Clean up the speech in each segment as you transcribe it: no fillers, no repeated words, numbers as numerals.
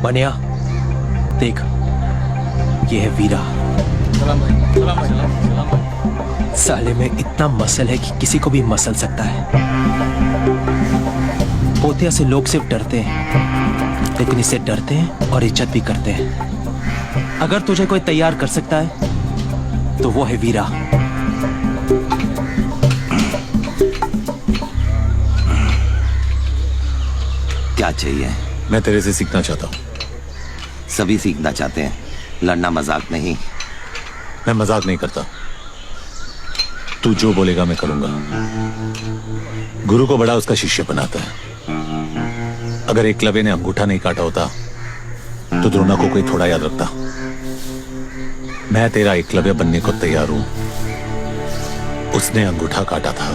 मनिया देख, ये है वीरा। सलाम भाई, सलाम भाई, सलाम भाई। साले में इतना मसल है कि किसी को भी मसल सकता है। पोतिया से लोग सिर्फ डरते हैं, लेकिन इससे डरते हैं और इज्जत भी करते हैं। अगर तुझे कोई तैयार कर सकता है तो वो है वीरा। क्या चाहिए? मैं तेरे से सीखना चाहता हूँ। सभी सीखना चाहते हैं, लड़ना मजाक नहीं। मैं मजाक नहीं करता। तू जो बोलेगा मैं करूंगा। गुरु को बड़ा उसका शिष्य बनाता है। अगर एकलव्य ने अंगूठा नहीं काटा होता तो द्रोणा को कोई थोड़ा याद रखता। मैं तेरा एकलव्य बनने को तैयार हूं। उसने अंगूठा काटा था,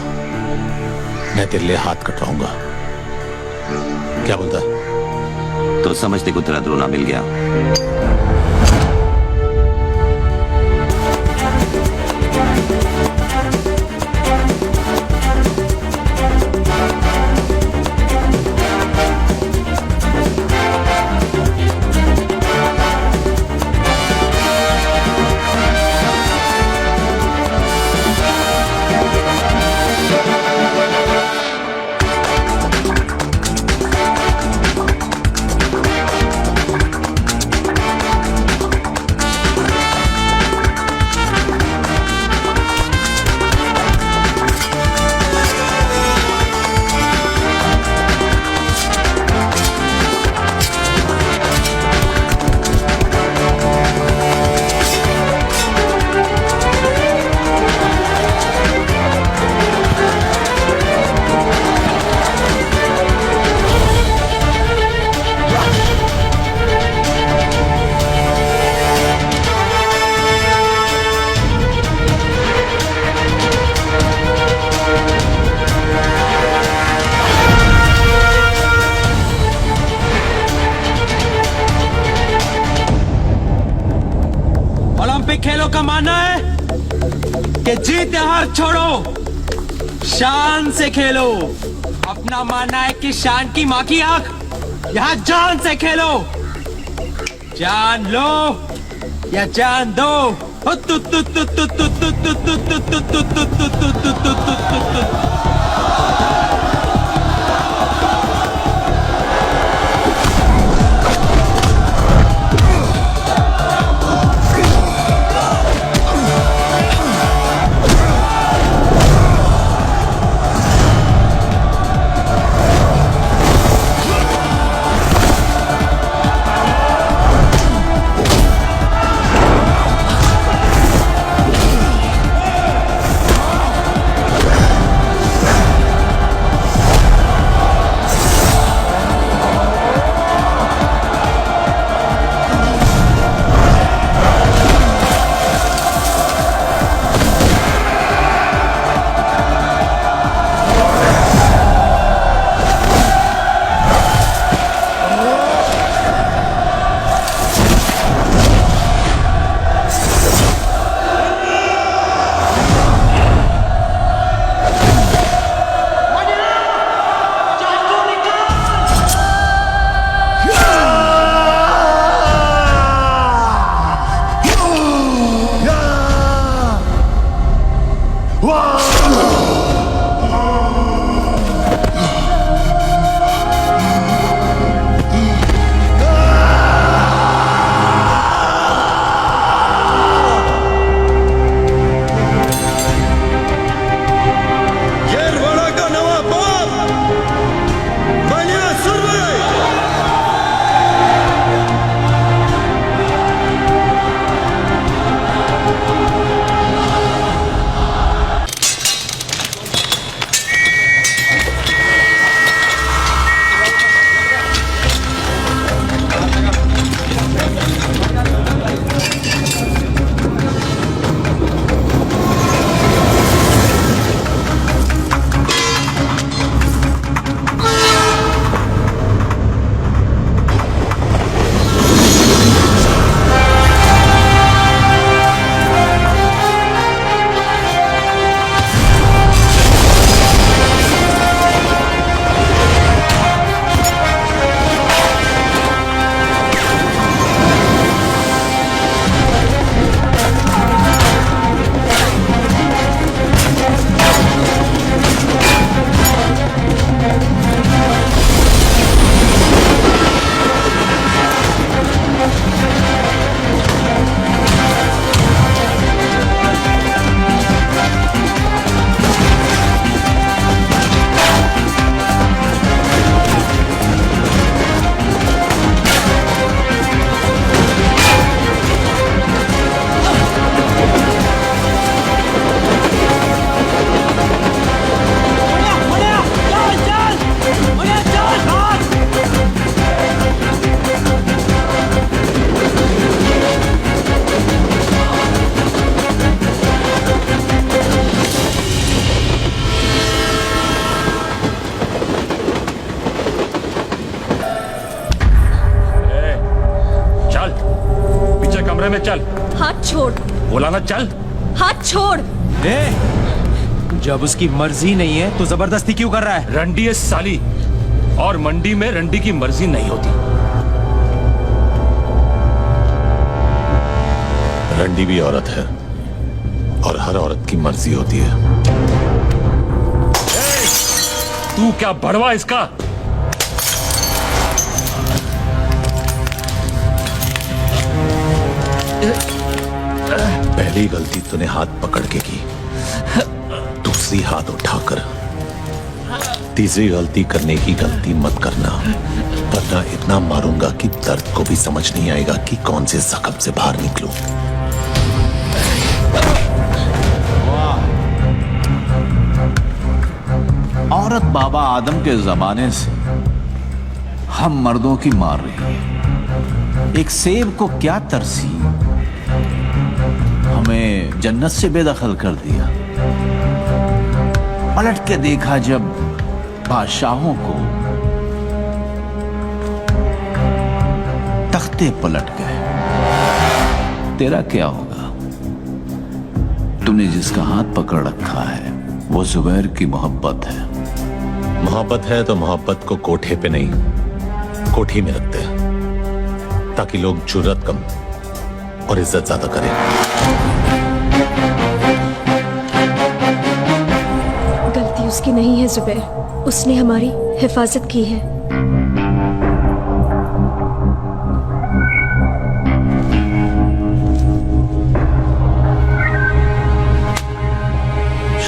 मैं तेरे लिए हाथ कटवाऊंगा। क्या बोलता है? तो समझते को तेरा द्रोणा मिल गया। ओलंपिक खेलों का मानना है कि जीत या हार छोड़ो, शान से खेलो। अपना मानना है कि शान की मां की आंख, यहां जान से खेलो। जान लो या जान दो। कमरे में चल। हाथ छोड़। बोला ना चल। हाथ छोड़। जब उसकी मर्जी नहीं है तो जबरदस्ती क्यों कर रहा है? रंडी है साली, और मंडी में रंडी की मर्जी नहीं होती। रंडी भी औरत है और हर औरत की मर्जी होती है। तू क्या बड़वा इसका? पहली गलती तूने हाथ पकड़ के की, दूसरी हाथ उठाकर, तीसरी गलती करने की गलती मत करना, वरना इतना मारूंगा कि दर्द को भी समझ नहीं आएगा कि कौन से जख्म से बाहर निकलूं। औरत बाबा आदम के जमाने से हम मर्दों की मार रही है। एक सेब को क्या तरसी, हमें जन्नत से बेदखल कर दिया। पलट के देखा जब बादशाहों को, तख्ते पलट गए। तेरा क्या होगा? तूने जिसका हाथ पकड़ रखा है वो जुबैर की मोहब्बत है। मोहब्बत है तो मोहब्बत को कोठे पे नहीं, कोठी में रखते हैं, ताकि लोग जुर्रत कम और इज्जत ज्यादा करें। गलती उसकी नहीं है जुबैर, उसने हमारी हिफाजत की है।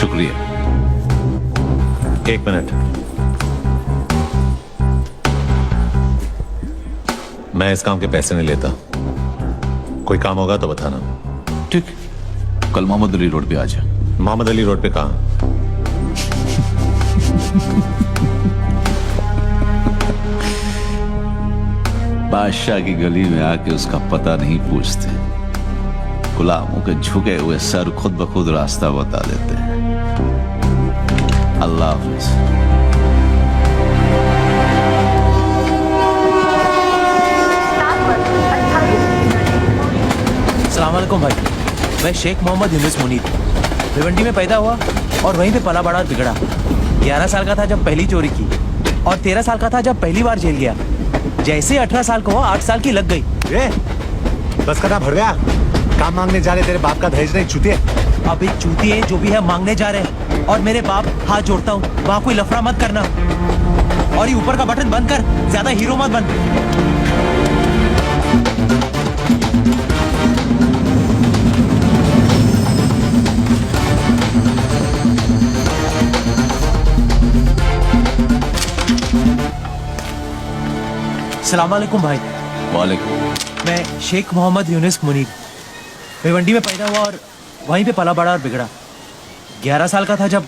शुक्रिया। एक मिनट, मैं इस काम के पैसे नहीं लेता। कोई काम होगा तो बताना। ठीक, कल मोहम्मद अली रोड पे आ जा। मोहम्मद अली रोड पे कहाँ? बादशाह की गली में आके उसका पता नहीं पूछते, गुलामों के झुके हुए सर खुद ब खुद रास्ता बता देते हैं। अल्लाह हाफिज। अस्सलाम वालेकुम भाई, मैं शेख मोहम्मद यूनुस मुनीर भिवंडी में पैदा हुआ और वहीं पे पला बड़ा और बिगड़ा। 11 साल का था जब पहली चोरी की और 13 साल का था जब पहली बार जेल गया। जैसे 18 साल को हुआ 8 साल की लग गई। बस करना भर गया। काम मांगने जा रहे, तेरे बाप का दहेज नहीं चूतिए। अभी चूतिए जो भी है मांगने जा रहे हैं, और मेरे बाप हाथ जोड़ता हूँ, वहाँ कोई लफड़ा मत करना, और ये ऊपर का बटन बंद कर, ज्यादा हीरो मत बन। अस्सलाम वालेकुम भाई। वालेकुम। मैं शेख मोहम्मद यूनुस मुनीर भिवंडी में पैदा हुआ और वहीं पे पला बड़ा और बिगड़ा। 11 साल का था जब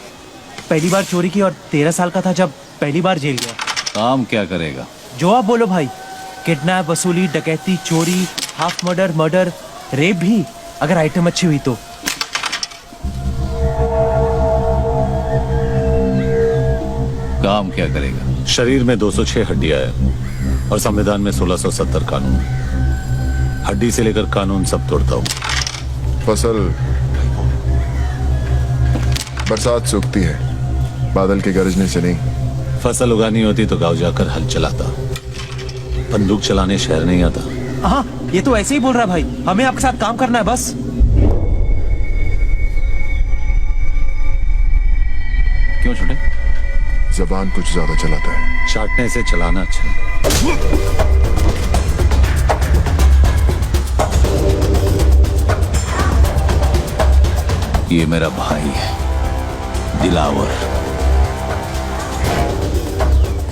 पहली बार चोरी की और 13 साल का था जब पहली बार जेल गया। काम क्या करेगा? जो आप बोलो भाई, किडनैप, वसूली, डकैती, चोरी, हाफ मर्डर, मर्डर, रेप भी, अगर आइटम अच्छी हुई तो। काम क्या करेगा? शरीर में 206 हड्डियां है और संविधान में 1670 कानून। हड्डी से लेकर कानून सब तोड़ता हूँ। फसल बरसात सूखती है, बादल के गरजने से नहीं। फसल उगानी होती तो गांव जाकर हल चलाता, बंदूक चलाने शहर नहीं आता। हाँ, ये तो ऐसे ही बोल रहा है भाई, हमें आपके साथ काम करना है बस। क्यों छोटे? जबान कुछ ज्यादा चलाता है। चाटने से चलाना अच्छा है। ये मेरा भाई है दिलावर,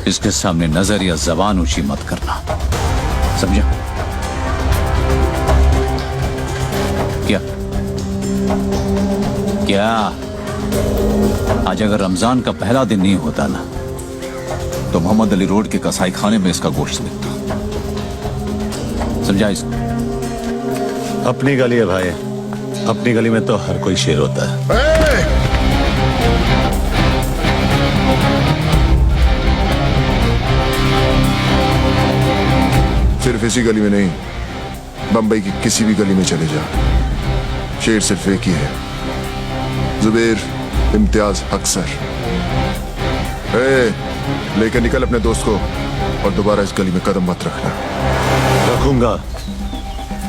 इसके सामने नजर या जबान ऊंची मत करना, समझा? क्या क्या आज अगर रमजान का पहला दिन नहीं होता ना, तो मोहम्मद अली रोड के कसाई खाने में इसका गोश्त बिकता। समझा इसको? अपनी गली है भाई, अपनी गली में तो हर कोई शेर होता है। सिर्फ इसी गली में नहीं, बंबई की किसी भी गली में चले जा, शेर सिर्फ एक ही है, जुबेर इम्तियाज हक सर। लेकर निकल अपने दोस्त को और दोबारा इस गली में कदम मत रखना। रखूंगा,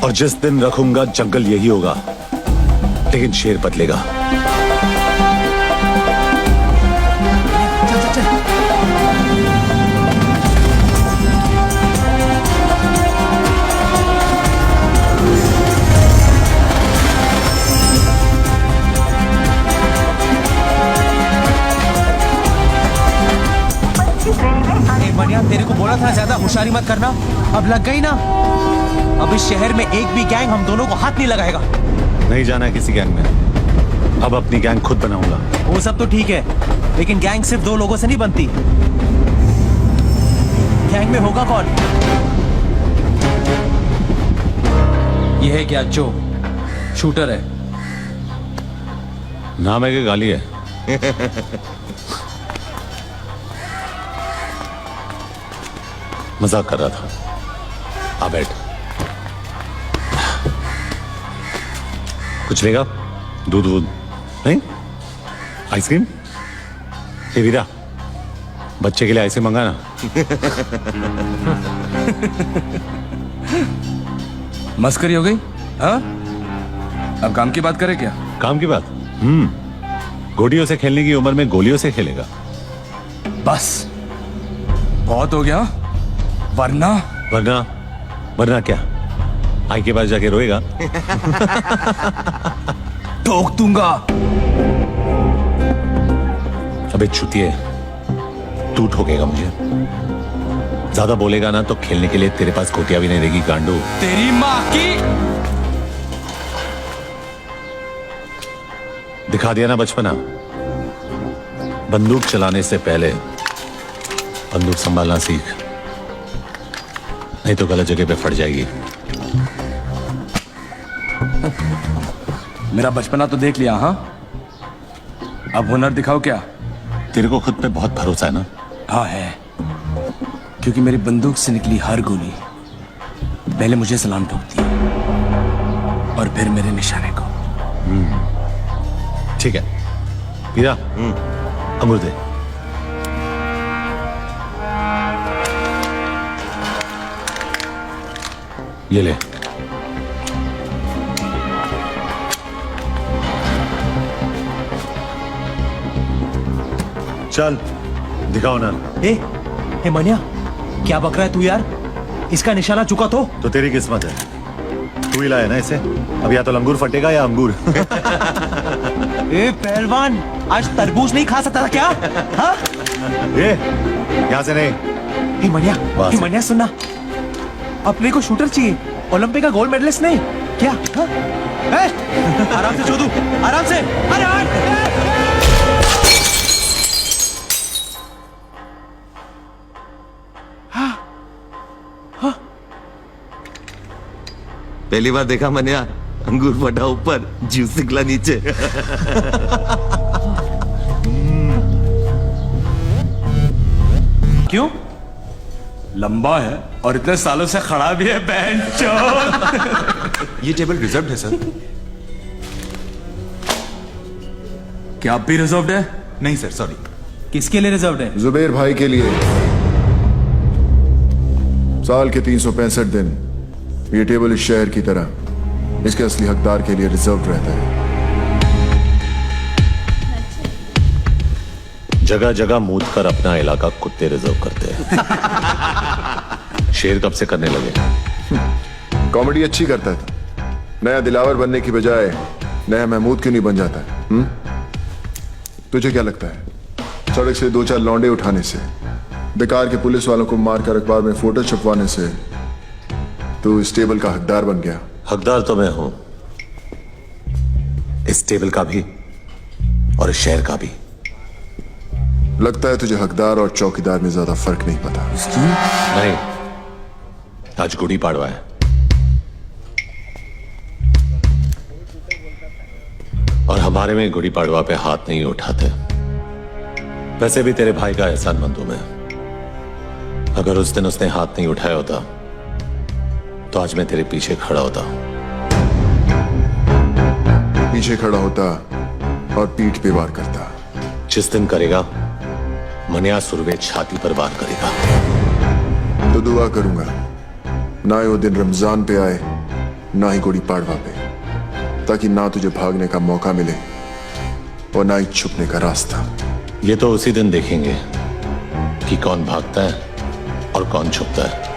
और जिस दिन रखूंगा जंगल यही होगा, लेकिन शेर बदलेगा। बढ़िया, तेरे को बोला था ज्यादा होशियारी मत करना, अब लग गई ना। अब इस शहर में एक भी गैंग हम दोनों को हाथ नहीं लगाएगा। नहीं जाना है किसी गैंग में, अब अपनी गैंग खुद बनाऊंगा। वो सब तो ठीक है, लेकिन गैंग सिर्फ 2 लोगों से नहीं बनती। गैंग में होगा कौन? ये है क्या? जो शूटर है। नाम है कि गाली है? मजाक कर रहा था। आ बैठ। कुछ लेगा? दूध वूध नहीं? आइसक्रीम? हे वीरा, बच्चे के लिए आइसक्रीम मंगाना। मस्करी हो गई? हाँ, अब काम की बात करें क्या? काम की बात? गोलियों से खेलने की उम्र में गोलियों से खेलेगा? बस बहुत हो गया, वरना वरना वरना क्या? आई के पास जाके रोएगा? ठोक दूंगा। अबे छुतिए, तू ठोकेगा मुझे। ज्यादा बोलेगा ना तो खेलने के लिए तेरे पास कोटिया भी नहीं रहेगी गांडू। तेरी माँ की। दिखा दिया ना बचपना। बंदूक चलाने से पहले बंदूक संभालना सीख, नहीं तो गलत जगह पे फट जाएगी। मेरा बचपना तो देख लिया। हाँ, अब हुनर दिखाओ क्या? तेरे को खुद पे बहुत भरोसा है ना? हाँ है, क्योंकि मेरी बंदूक से निकली हर गोली पहले मुझे सलाम ठोकती है और फिर मेरे निशाने को। ठीक है वीरा, अंगूर दे। ये ले। चल दिखाओ ना। ए मनिया, क्या बक रहा है तू यार? इसका निशाना चुका तो तेरी किस्मत है, तू ही लाया ना इसे। अब या तो लंगूर फटेगा या अंगूर। ए पहलवान, आज तरबूज नहीं खा सकता था क्या? हाँ? यहाँ से नहीं। हे मनिया सुनना, अपने को शूटर चाहिए, ओलंपिक का गोल्ड मेडलिस्ट नहीं क्या? हाँ? आराम से चोदू, आराम से। अरे पहली बार देखा मनिया, अंगूर फटा ऊपर, जूस निकला नीचे। क्यों? लंबा है और इतने सालों से खड़ा भी है बैंचोद। ये टेबल रिजर्व्ड है सर। क्या आप भी रिजर्व्ड है? नहीं सर, सॉरी। किसके लिए रिजर्व्ड है? जुबेर भाई के लिए। साल के 365 दिन ये टेबल इस शहर की तरह इसके असली हकदार के लिए रिजर्व रहता है। जगह जगह मूत कर अपना इलाका कुत्ते रिजर्व करते हैं। शेर कब से करने लगे? कॉमेडी अच्छी करता था, नया दिलावर बनने की बजाय नया महमूद क्यों नहीं बन जाता है? तुझे क्या लगता है सड़क से 2-4 लौंडे उठाने से, बेकार के पुलिस वालों को मारकर अखबार में फोटो छपवाने से तू इस टेबल का हकदार बन गया? हकदार तो मैं हूं, इस टेबल का भी और इस शहर का भी। लगता है तुझे हकदार और चौकीदार में ज्यादा फर्क नहीं पता। नहीं, आज गुड़ी पाड़वा है और हमारे में गुड़ी पाड़वा पे हाथ नहीं उठाते। वैसे भी तेरे भाई का एहसानमंद हूं मैं। अगर उस दिन उसने हाथ नहीं उठाया होता तो आज मैं तेरे पीछे खड़ा होता। पीछे खड़ा होता और पीठ पे वार करता। जिस दिन करेगा मनिया सुरवे छाती पर वार करेगा। तो दुआ करूंगा ना ही वो दिन रमजान पे आए ना ही गुड़ी पाड़वा पे, ताकि ना तुझे भागने का मौका मिले और ना ही छुपने का रास्ता। ये तो उसी दिन देखेंगे कि कौन भागता है और कौन छुपता है।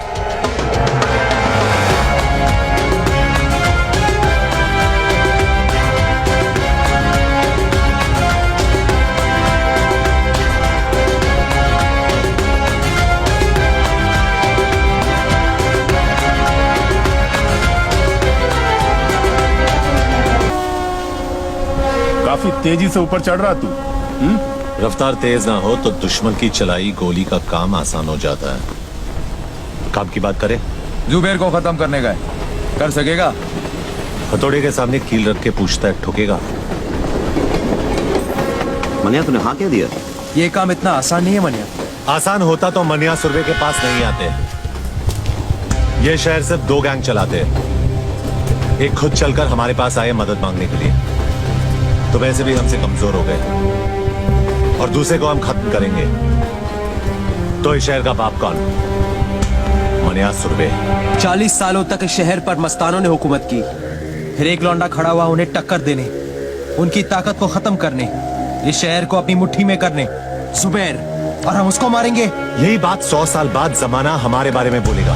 काफी तेजी से ऊपर चढ़ रहा तू। रफ्तार तेज ना हो तो दुश्मन की चलाई गोली का काम आसान हो जाता है। काम की बात करें। जुबैर को खत्म करने का है, कर सकेगा? हथौड़े के सामने कील रख के पूछता है, ठुकेगा? मनिया तूने हाँ क्या दिया? ये काम इतना आसान नहीं है मनिया। आसान होता तो मनिया सुरवे के पास नहीं आते। ये शहर सिर्फ 2 गैंग चलाते हैं। एक खुद चलकर हमारे पास आए मदद मांगने के लिए, तो वैसे भी हमसे कमजोर हो गए, और दूसरे को हम खत्म करेंगे। तो इस शहर का बाप कौन? मनिया सुरवे। 40 सालों तक इस शहर पर मस्तानों ने हुकूमत की, फिर एक लौंडा खड़ा हुआ उन्हें टक्कर देने, उनकी ताकत को खत्म करने, इस शहर को अपनी मुट्ठी में करने। जुबैर, और हम उसको मारेंगे। यही बात 100 साल बाद जमाना हमारे बारे में बोलेगा।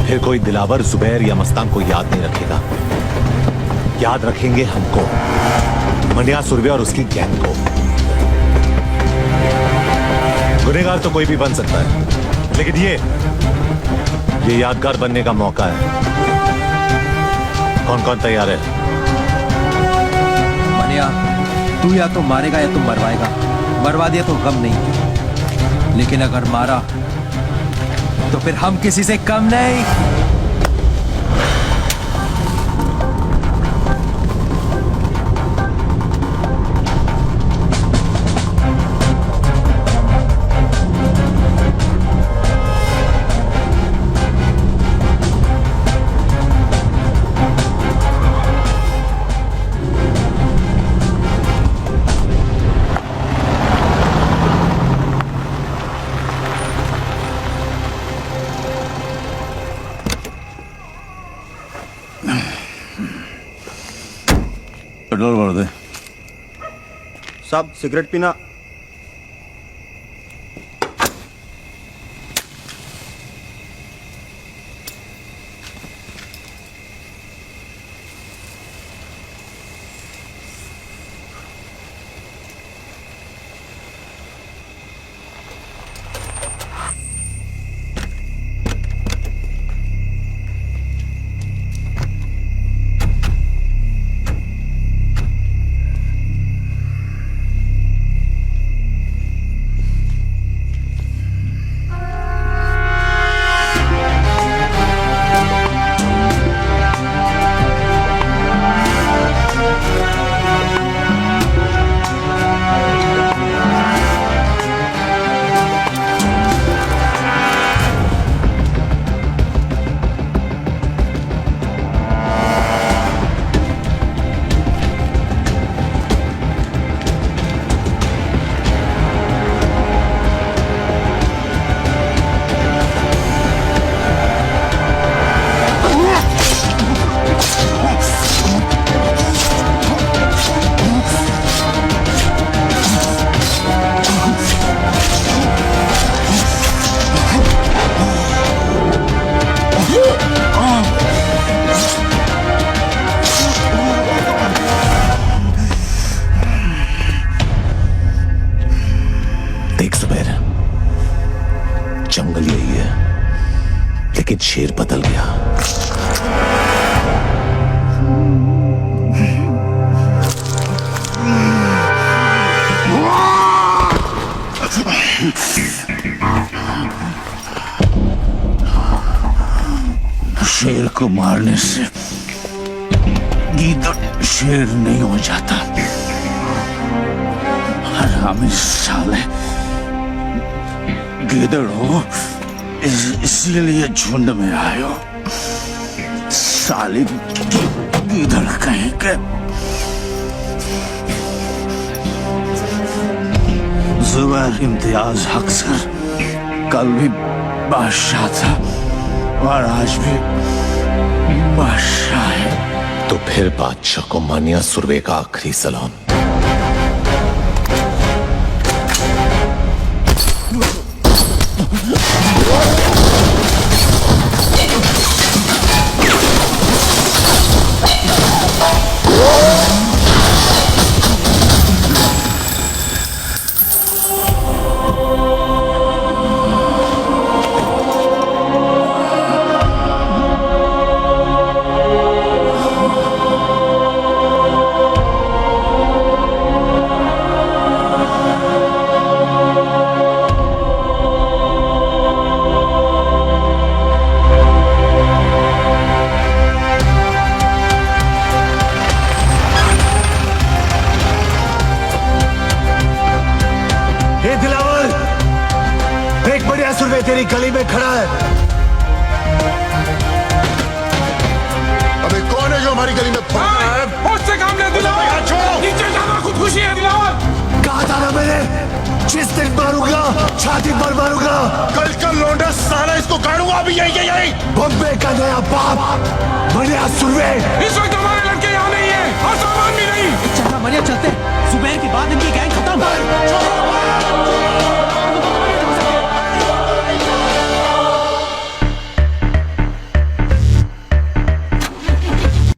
फिर कोई दिलावर जुबैर या मस्तान को याद नहीं रखेगा। याद रखेंगे हमको, मनिया सुरवे और उसकी गैंग को। गुनहगार तो कोई भी बन सकता है, लेकिन ये यादगार बनने का मौका है। कौन कौन तैयार है? मनिया, तू या तो मारेगा या तो मरवाएगा। मरवा दिया तो गम नहीं, लेकिन अगर मारा तो फिर हम किसी से कम नहीं। पेट्रोल भर दे। साहब सिगरेट पीना। जंगल यही है, लेकिन शेर बदल गया। शेर को मारने से गीदड़ शेर नहीं हो जाता। हरामी साले, गीदड़ हो इसीलिए झुंड में आए हो। साली इधर कहीं के जुबैर इम्तियाज हक सर कल भी बादशाह था और आज भी बादशाह है। तो फिर बादशाह को मानिया सुरवे का आखिरी सलाम। तेरी गली में खड़ा है। अबे कौन है जो हमारी गली में उससे काम ले दिलावर, नीचे जाना खुदकुशी है दिलावर। कहा था ना मैंने, जिस दिन मारूंगा छाती पर मारूंगा। कल का लौंडा साला इसको गाड़ूंगा अभी यही। बम्बे का नया बाप बने सुरवे। इस वक्त हमारे लड़के यहाँ नहीं है और सामान भी नहीं।